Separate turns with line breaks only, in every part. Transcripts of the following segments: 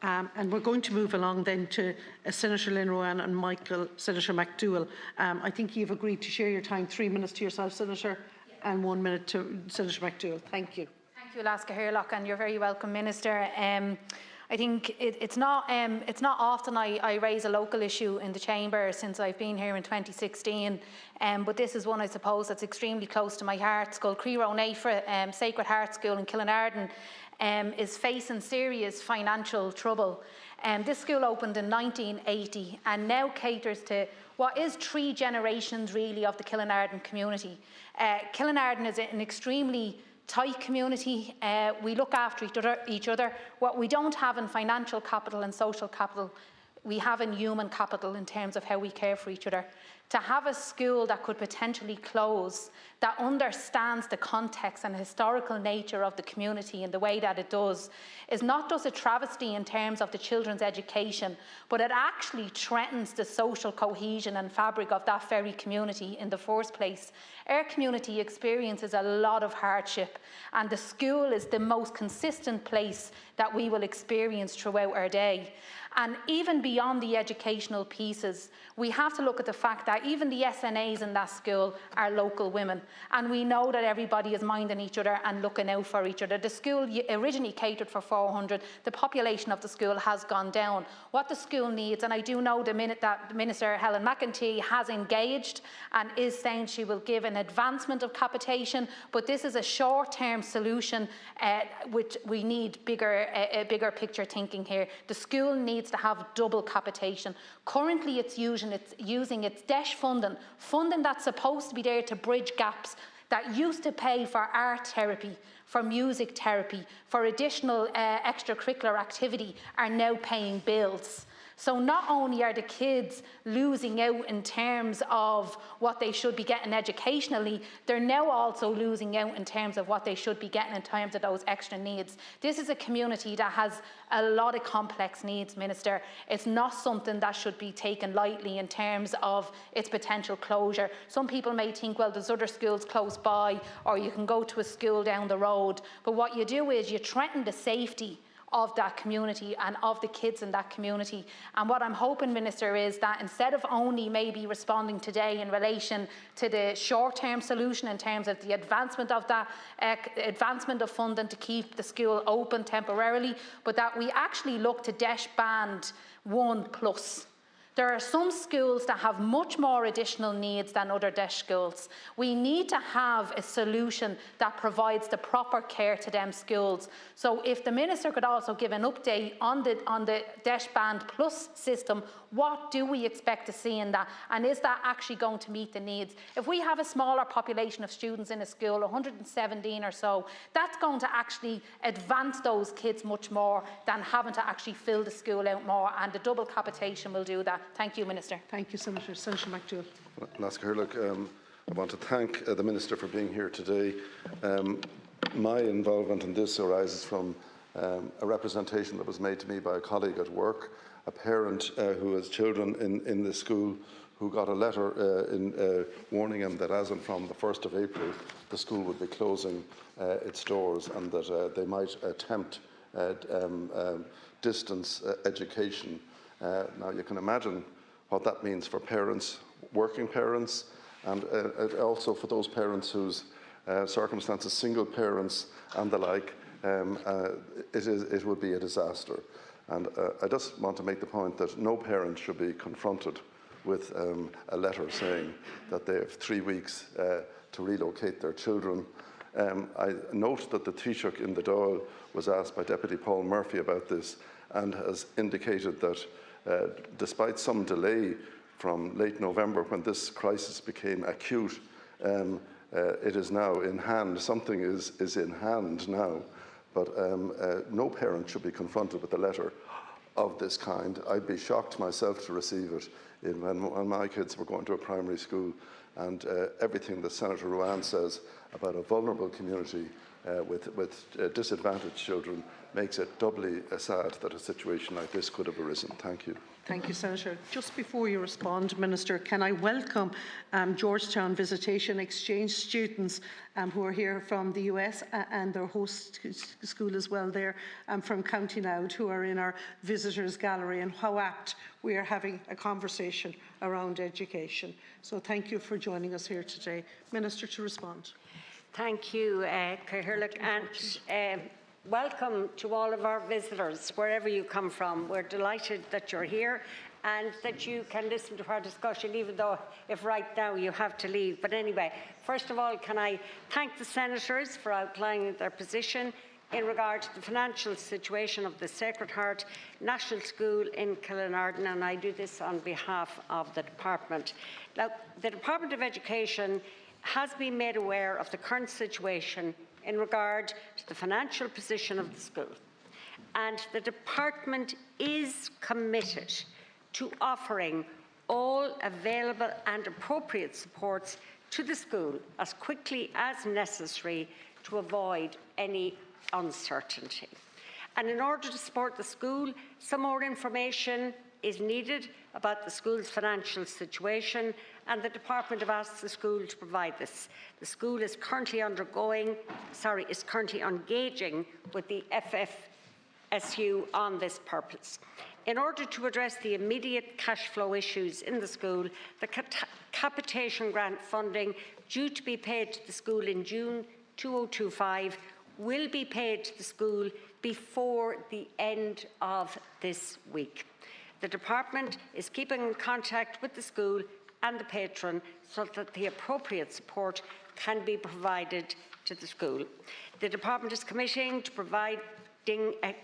And we're going to move along then to Senator Lynn Rowan and Senator McDougall. I think you've agreed to share your time, 3 minutes to yourself, Senator, and 1 minute to Senator McDougall. Thank you.
Thank you, Alaska Hairlock, and you're very welcome, Minister. I think it's not often I raise a local issue in the Chamber since I've been here in 2016, but this is one, I suppose, that's extremely close to my heart. School Creero Nafra, Sacred Heart School in Killinarden, is facing serious financial trouble. This school opened in 1980 and now caters to what is 3 generations really of the Killinarden community. Killinarden is an extremely tight community. We look after each other. What we don't have in financial capital and social capital, we have in human capital in terms of how we care for each other. To have a school that could potentially close, that understands the context and historical nature of the community in the way that it does, is not just a travesty in terms of the children's education, but it actually threatens the social cohesion and fabric of that very community in the first place. Our community experiences a lot of hardship, and the school is the most consistent place that we will experience throughout our day. And even beyond the educational pieces, we have to look at the fact that even the SNAs in that school are local women. And we know that everybody is minding each other and looking out for each other. The school originally catered for 400. The population of the school has gone down. What the school needs, and I do know the minute that Minister Helen McEntee has engaged and is saying she will give an advancement of capitation, but this is a short-term solution, which we need bigger picture thinking here. The school needs to have double capitation. Currently it's using its DESH funding that's supposed to be there to bridge gaps, that used to pay for art therapy, for music therapy, for additional extracurricular activity, are now paying bills. So not only are the kids losing out in terms of what they should be getting educationally, they're now also losing out in terms of what they should be getting in terms of those extra needs. This is a community that has a lot of complex needs, Minister. It's not something that should be taken lightly in terms of its potential closure. Some people may think, well, there's other schools close by, or you can go to a school down the road. But what you do is you threaten the safety of that community and of the kids in that community. And what I'm hoping, Minister, is that instead of only maybe responding today in relation to the short-term solution in terms of the advancement of that advancement of funding to keep the school open temporarily, but that we actually look to DESH Band 1+. There are some schools that have much more additional needs than other DESH schools. We need to have a solution that provides the proper care to them schools. So if the Minister could also give an update on the DESH Band Plus system, what do we expect to see in that? And is that actually going to meet the needs? If we have a smaller population of students in a school, 117 or so, that's going to actually advance those kids much more than having to actually fill the school out more, and the double capitation will do that. Thank you, Minister.
Thank you, Senator. Senator McDougall.
Alaska Hairlock, I want to thank the Minister for being here today. My involvement in this arises from a representation that was made to me by a colleague at work, a parent who has children in the school, who got a letter warning him that as and from the 1st of April, the school would be closing its doors, and that they might attempt distance education. Now you can imagine what that means for parents, working parents, and also for those parents whose circumstances, single parents and the like, it would be a disaster. And I just want to make the point that no parent should be confronted with a letter saying that they have 3 weeks to relocate their children. I note that the Taoiseach in the Dáil was asked by Deputy Paul Murphy about this, and has indicated that despite some delay from late November, when this crisis became acute, it is now in hand. Something is in hand now. But no parent should be confronted with a letter of this kind. I'd be shocked myself to receive it when my kids were going to a primary school, and everything that Senator Rowan says about a vulnerable community with disadvantaged children makes it doubly sad that a situation like this could have arisen. Thank you.
Thank you, Senator. Just before you respond, Minister, can I welcome Georgetown Visitation Exchange students who are here from the US and their host school as well there from County Louth, who are in our visitors gallery, and how apt we are having a conversation around education. So thank you for joining us here today. Minister, to respond.
Thank you, Cathaoirleach, and welcome to all of our visitors, wherever you come from. We're delighted that you're here and that you can listen to our discussion, even though if right now you have to leave. But anyway, first of all, can I thank the senators for outlining their position in regard to the financial situation of the Sacred Heart National School in Killinarden, and I do this on behalf of the department. Now, the Department of Education has been made aware of the current situation in regard to the financial position of the school, and the department is committed to offering all available and appropriate supports to the school as quickly as necessary to avoid any uncertainty. And in order to support the school, some more information is needed about the school's financial situation, and the department have asked the school to provide this. The school is currently engaging with the FFSU on this purpose. In order to address the immediate cash flow issues in the school, the capitation grant funding due to be paid to the school in June 2025 will be paid to the school before the end of this week. The department is keeping in contact with the school and the patron so that the appropriate support can be provided to the school. The department is committing to providing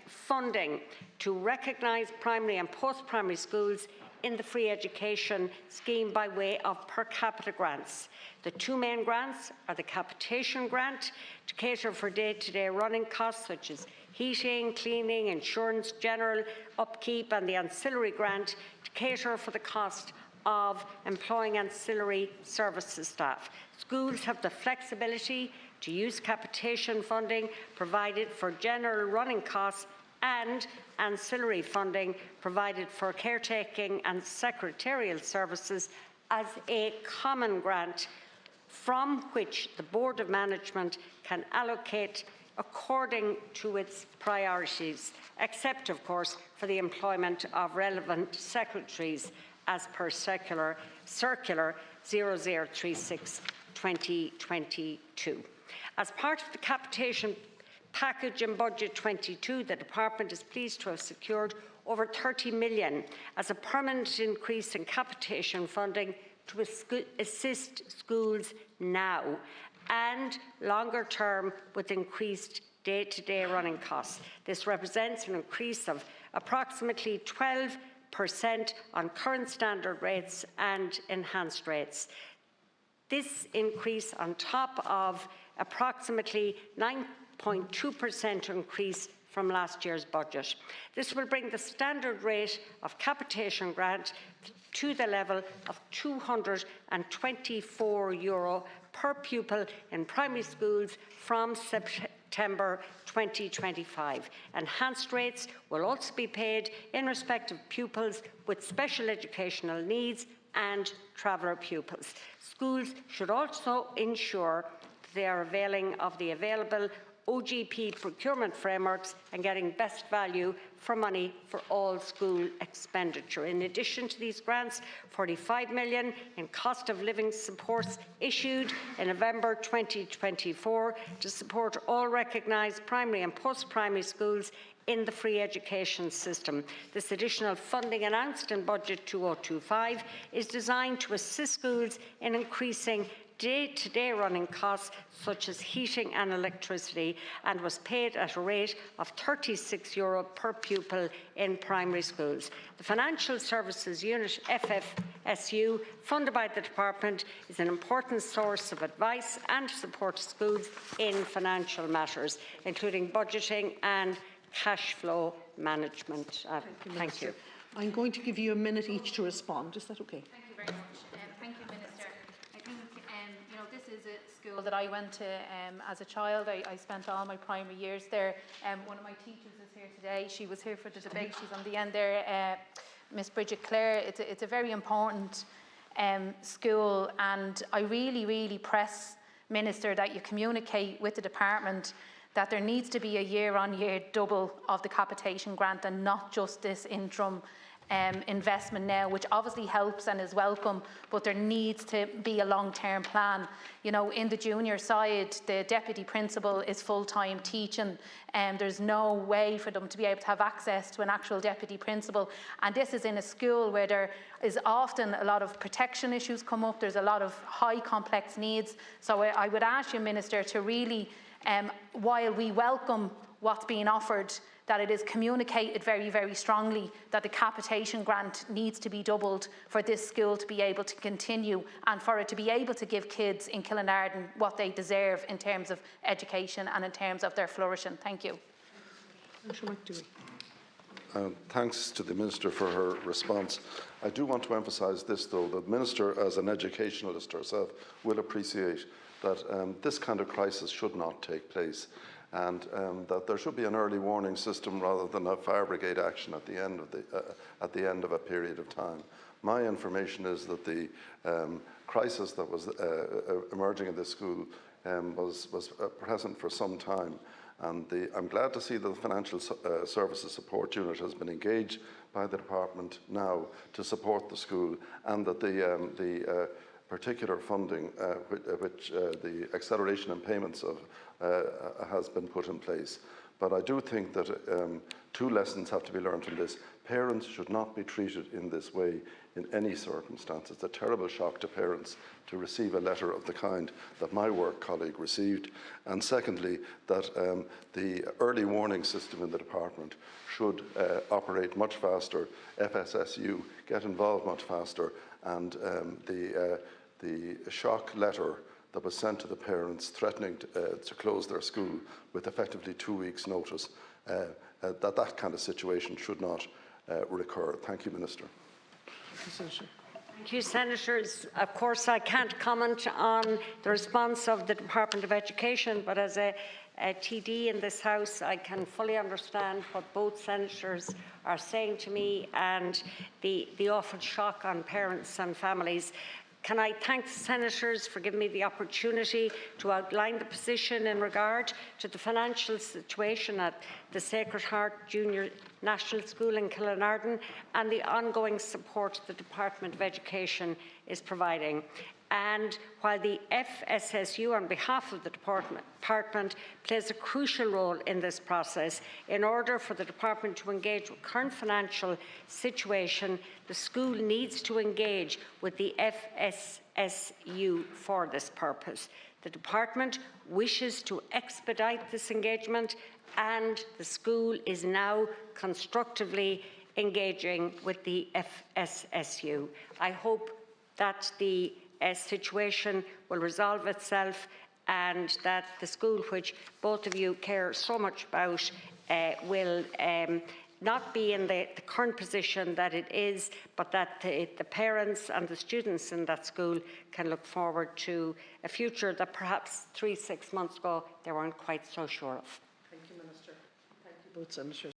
funding to recognise primary and post-primary schools in the free education scheme by way of per capita grants. The two main grants are the capitation grant to cater for day-to-day running costs such as heating, cleaning, insurance, general upkeep, and the ancillary grant to cater for the cost of employing ancillary services staff. Schools have the flexibility to use capitation funding provided for general running costs and ancillary funding provided for caretaking and secretarial services as a common grant from which the Board of Management can allocate according to its priorities, except, of course, for the employment of relevant secretaries as per Circular 0036/2022. As part of the capitation package in Budget 22, the department is pleased to have secured over 30 million as a permanent increase in capitation funding to assist schools now and longer term with increased day-to-day running costs. This represents an increase of approximately 12% on current standard rates and enhanced rates. This increase on top of approximately 9.2% increase from last year's budget. This will bring the standard rate of capitation grant to the level of €224 per pupil in primary schools from September 2025. Enhanced rates will also be paid in respect of pupils with special educational needs and traveller pupils. Schools should also ensure they are availing of the available OGP procurement frameworks and getting best value for money for all school expenditure. In addition to these grants, 45 million in cost of living supports issued in November 2024 to support all recognised primary and post-primary schools in the free education system. This additional funding announced in Budget 2025 is designed to assist schools in increasing day-to-day running costs such as heating and electricity, and was paid at a rate of €36 per pupil in primary schools. The Financial Services Unit, FFSU, funded by the department, is an important source of advice and support to schools in financial matters, including budgeting and cash flow management. Thank you.
I'm going to give you a minute each to respond. Is that okay?
Thank you very much. Thank you, Minister. I think this is a school that I went to as a child. I spent all my primary years there. One of my teachers is here today. She was here for the debate. She's on the end there, Miss Bridget Clare. It's a very important school, and I really press, Minister, that you communicate with the department that there needs to be a year-on-year double of the capitation grant and not just this interim investment now, which obviously helps and is welcome, but there needs to be a long-term plan. You know, in the junior side, the deputy principal is full-time teaching, and there's no way for them to be able to have access to an actual deputy principal. And this is in a school where there is often a lot of protection issues come up. There's a lot of high complex needs. So I would ask you, Minister, to really, while we welcome what's being offered, that it is communicated very strongly that the capitation grant needs to be doubled for this school to be able to continue and for it to be able to give kids in Killinarden what they deserve in terms of education and in terms of their flourishing. Thank you.
Thanks to the Minister for her response. I do want to emphasise this, though. The Minister, as an educationalist herself, will appreciate that this kind of crisis should not take place, and that there should be an early warning system rather than a fire brigade action at the end of a period of time. My information is that the crisis that was emerging in this school was present for some time, and I'm glad to see that the Financial Services Support Unit has been engaged by the department now to support the school, and that the particular funding, which the acceleration in payments of has been put in place. But I do think that two lessons have to be learned from this. Parents should not be treated in this way in any circumstance. It's a terrible shock to parents to receive a letter of the kind that my work colleague received. And secondly, that the early warning system in the department should operate much faster, FSSU get involved much faster, and the shock letter that was sent to the parents threatening to close their school with effectively 2 weeks' notice, that kind of situation should not recur. Thank you, Minister.
Thank you, Senators. Of course, I can't comment on the response of the Department of Education, but as a TD in this House, I can fully understand what both Senators are saying to me and the awful shock on parents and families. Can I thank the Senators for giving me the opportunity to outline the position in regard to the financial situation at the Sacred Heart Junior National School in Killinarden and the ongoing support the Department of Education is providing. And while the FSSU, on behalf of the department, plays a crucial role in this process, in order for the department to engage with current financial situation, the school needs to engage with the FSSU for this purpose. The department wishes to expedite this engagement, and the school is now constructively engaging with the FSSU. I hope that the situation will resolve itself and that the school, which both of you care so much about, will not be in the current position that it is, but that the parents and the students in that school can look forward to a future that perhaps 3-6 months ago they weren't quite so sure of.
Thank you, Minister. Thank you, both Senators.